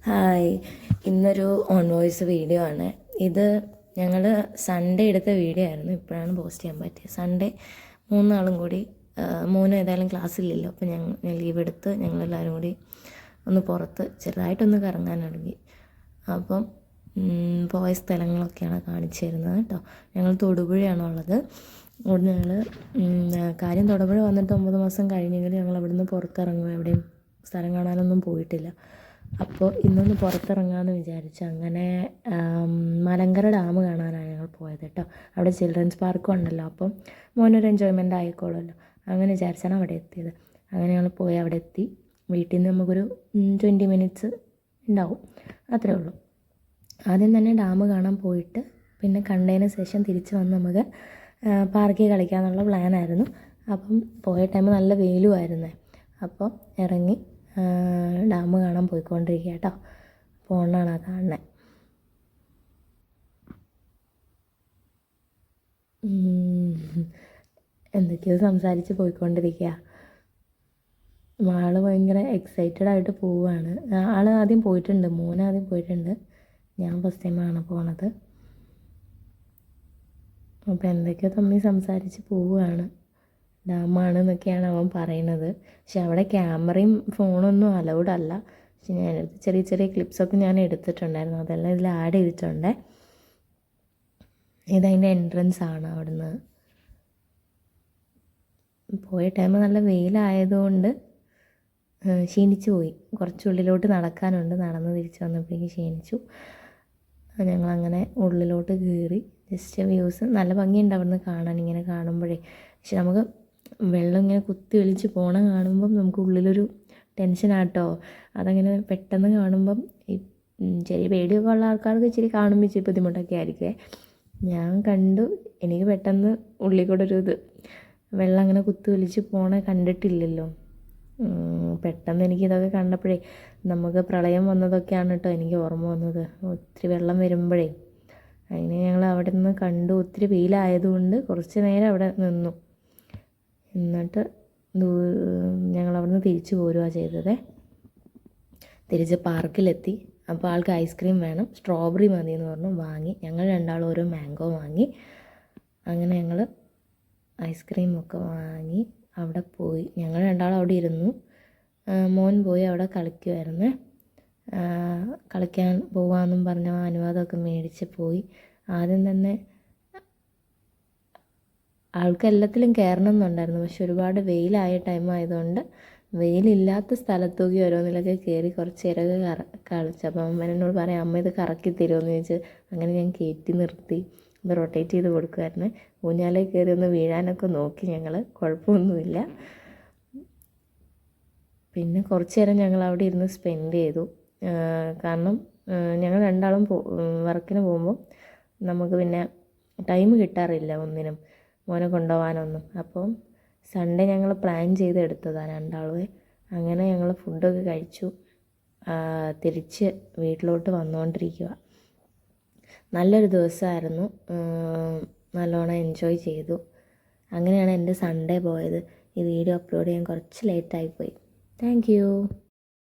Hi, ഇന്നൊരു on voice video ആണ്. ഇത് ഞങ്ങൾ സൺഡേ എടുത്ത വീഡിയോ ആയിരുന്നു. ഇപ്പോഴാണ് പോസ്റ്റ് ചെയ്യാൻ പറ്റിയത്. സൺഡേ മൂന്നാളും കൂടി, മോനും ഏതായാലും ക്ലാസ്സില്ലല്ലോ, അപ്പോൾ ഞങ്ങൾ ലീവ് എടുത്ത് ഞങ്ങളെല്ലാവരും കൂടി ഒന്ന് പുറത്ത് ചെറുതായിട്ടൊന്ന് കറങ്ങാൻ തുടങ്ങി. അപ്പം പോയ സ്ഥലങ്ങളൊക്കെയാണ് കാണിച്ചു തരുന്നത് കേട്ടോ. ഞങ്ങൾ തൊടുപുഴയാണുള്ളത്. അവിടെ ഞങ്ങൾ കാര്യം തൊടുപുഴ വന്നിട്ട് 9 മാസം കഴിഞ്ഞെങ്കിലും ഞങ്ങൾ അവിടുന്ന് പുറത്തിറങ്ങും, എവിടെയും സ്ഥലം കാണാനൊന്നും പോയിട്ടില്ല. അപ്പോൾ ഇന്നൊന്ന് പുറത്തിറങ്ങാമെന്ന് വിചാരിച്ചു. അങ്ങനെ മലങ്കര ഡാം കാണാനാണ് ഞങ്ങൾ പോയത് കേട്ടോ. അവിടെ ചിൽഡ്രൻസ് പാർക്കും ഉണ്ടല്ലോ, അപ്പം മോനൊരു എൻജോയ്മെൻ്റ് ആയിക്കോളുമല്ലോ, അങ്ങനെ വിചാരിച്ചാണ് അവിടെ എത്തിയത്. അങ്ങനെ ഞങ്ങൾ പോയി അവിടെ എത്തി. വീട്ടിൽ നിന്ന് നമുക്കൊരു 20 മിനിറ്റ്സ് ഉണ്ടാവും, അത്രേ ഉള്ളൂ. ആദ്യം തന്നെ ഡാം കാണാൻ പോയിട്ട് പിന്നെ കണ്ടതിന് ശേഷം തിരിച്ച് വന്ന് നമുക്ക് പാർക്കിൽ കളിക്കാമെന്നുള്ള പ്ലാനായിരുന്നു. അപ്പം പോയ ടൈം നല്ല വെയിലുമായിരുന്നേ. അപ്പോൾ ഇറങ്ങി ഡാം കാണാൻ പോയിക്കൊണ്ടിരിക്കുക കേട്ടോ. ഫോണിനാണ് ആ കാണുന്നത്. എന്തൊക്കെയോ സംസാരിച്ച് പോയിക്കൊണ്ടിരിക്കുക. ആൾ ഭയങ്കര എക്സൈറ്റഡ് ആയിട്ട് പോവുകയാണ്. ആൾ ആദ്യം പോയിട്ടുണ്ട്, മോനാദ്യം പോയിട്ടുണ്ട്. ഞാൻ ഫസ്റ്റ് ടൈമാണ് പോണത്. അപ്പോൾ എന്തൊക്കെയോ തമ്മിൽ സംസാരിച്ച് പോവുകയാണ്. ഡാമാണെന്നൊക്കെയാണ് അവൻ പറയുന്നത്. പക്ഷെ അവിടെ ക്യാമറയും ഫോണൊന്നും അലൗഡ് അല്ല. പക്ഷെ ഞാനെടുത്ത് ചെറിയ ചെറിയ ക്ലിപ്സൊക്കെ ഞാൻ എടുത്തിട്ടുണ്ടായിരുന്നു, അതെല്ലാം ഇതിൽ ആഡ് ചെയ്തിട്ടുണ്ട്. ഇതതിൻ്റെ എൻട്രൻസ് ആണ്. അവിടുന്ന് പോയ ടൈം നല്ല വെയിലായതുകൊണ്ട് ക്ഷീണിച്ചു പോയി. കുറച്ചുള്ളിലോട്ട് നടക്കാനുണ്ട്. നടന്ന് തിരിച്ച് വന്നപ്പോഴേക്കും ക്ഷീണിച്ചു. ഞങ്ങളങ്ങനെ ഉള്ളിലോട്ട് കയറി. ജസ്റ്റ് വ്യൂസ് നല്ല ഭംഗിയുണ്ട് അവിടുന്ന് കാണാൻ, ഇങ്ങനെ കാണുമ്പോഴേ. പക്ഷെ നമുക്ക് വെള്ളം ഇങ്ങനെ കുത്തി ഒലിച്ച് പോകണം കാണുമ്പം നമുക്ക് ഉള്ളിലൊരു ടെൻഷനാട്ടോ. അതങ്ങനെ പെട്ടെന്ന് കാണുമ്പം ഈ ചെറിയ പേടിയൊക്കെ ഉള്ള ആൾക്കാർക്ക് ഇച്ചിരി കാണുമ്പോൾ ഇച്ചിരി ബുദ്ധിമുട്ടൊക്കെ ആയിരിക്കുമേ. ഞാൻ കണ്ടു, എനിക്ക് പെട്ടെന്ന് ഉള്ളിൽ കൂടെ ഒരു ഇത്, വെള്ളം അങ്ങനെ കുത്തി ഒലിച്ച് പോണേ കണ്ടിട്ടില്ലല്ലോ. പെട്ടെന്ന് എനിക്കിതൊക്കെ കണ്ടപ്പോഴേ നമുക്ക് പ്രളയം വന്നതൊക്കെയാണ് കേട്ടോ എനിക്ക് ഓർമ്മ വന്നത്. ഒത്തിരി വെള്ളം വരുമ്പോഴേ അങ്ങനെ ഞങ്ങൾ അവിടെ നിന്ന് കണ്ടു. ഒത്തിരി വെയിലായതുകൊണ്ട് കുറച്ച് നേരം അവിടെ നിന്നു. എന്നിട്ട് ഞങ്ങളവിടെ നിന്ന് തിരിച്ചു പോരുകയാണ് ചെയ്തത്. തിരിച്ച് പാർക്കിലെത്തി. അപ്പോൾ ആൾക്ക് ഐസ്ക്രീം വേണം, സ്ട്രോബെറി മതി എന്ന് പറഞ്ഞു. വാങ്ങി. ഞങ്ങൾ രണ്ടാളും ഓരോ മാംഗോ വാങ്ങി. അങ്ങനെ ഞങ്ങൾ ഐസ്ക്രീമൊക്കെ വാങ്ങി അവിടെ പോയി. ഞങ്ങൾ രണ്ടാളും അവിടെ ഇരുന്നു. മോൻ പോയി അവിടെ കളിക്കുമായിരുന്നു. കളിക്കാൻ പോകാമെന്നും പറഞ്ഞ അനുവാദമൊക്കെ മേടിച്ച് പോയി. ആദ്യം തന്നെ ആൾക്ക് എല്ലാത്തിലും കയറണം എന്നുണ്ടായിരുന്നു. പക്ഷെ ഒരുപാട് വെയിലായ ടൈം ആയതുകൊണ്ട് വെയിലില്ലാത്ത സ്ഥലത്തൂക്കി ഓരോന്നിലൊക്കെ കയറി കുറച്ച് നേരമൊക്കെ കളിച്ചു. അപ്പം അമ്മ എന്നോട് പറയാം, അമ്മ ഇത് കറക്കി തരുമെന്ന് ചോദിച്ച്. അങ്ങനെ ഞാൻ കയറ്റി നിർത്തി, ഇത് റൊട്ടേറ്റ് ചെയ്ത് കൊടുക്കുമായിരുന്നു. ഊഞ്ഞാലയിൽ കയറി ഒന്ന് വീഴാനൊക്കെ നോക്കി ഞങ്ങൾ, കുഴപ്പമൊന്നുമില്ല. പിന്നെ കുറച്ച് നേരം ഞങ്ങൾ അവിടെ ഇരുന്ന് സ്പെൻഡ് ചെയ്തു. കാരണം ഞങ്ങൾ രണ്ടാളും വർക്കിന് പോകുമ്പോൾ നമുക്ക് പിന്നെ ടൈം കിട്ടാറില്ല ഒന്നിനും, മോനെ കൊണ്ടുപോകാനൊന്നും. അപ്പം സൺഡേ ഞങ്ങൾ പ്ലാൻ ചെയ്തെടുത്തതാണ് രണ്ടാളും. അങ്ങനെ ഞങ്ങൾ ഫുഡൊക്കെ കഴിച്ചു തിരിച്ച് വീട്ടിലോട്ട് വന്നുകൊണ്ടിരിക്കുക. നല്ലൊരു ദിവസമായിരുന്നു, നല്ലോണം എൻജോയ് ചെയ്തു. അങ്ങനെയാണ് എൻ്റെ സൺഡേ പോയത്. ഈ വീഡിയോ അപ്ലോഡ് ചെയ്യാൻ കുറച്ച് ലേറ്റായിപ്പോയി. Thank you.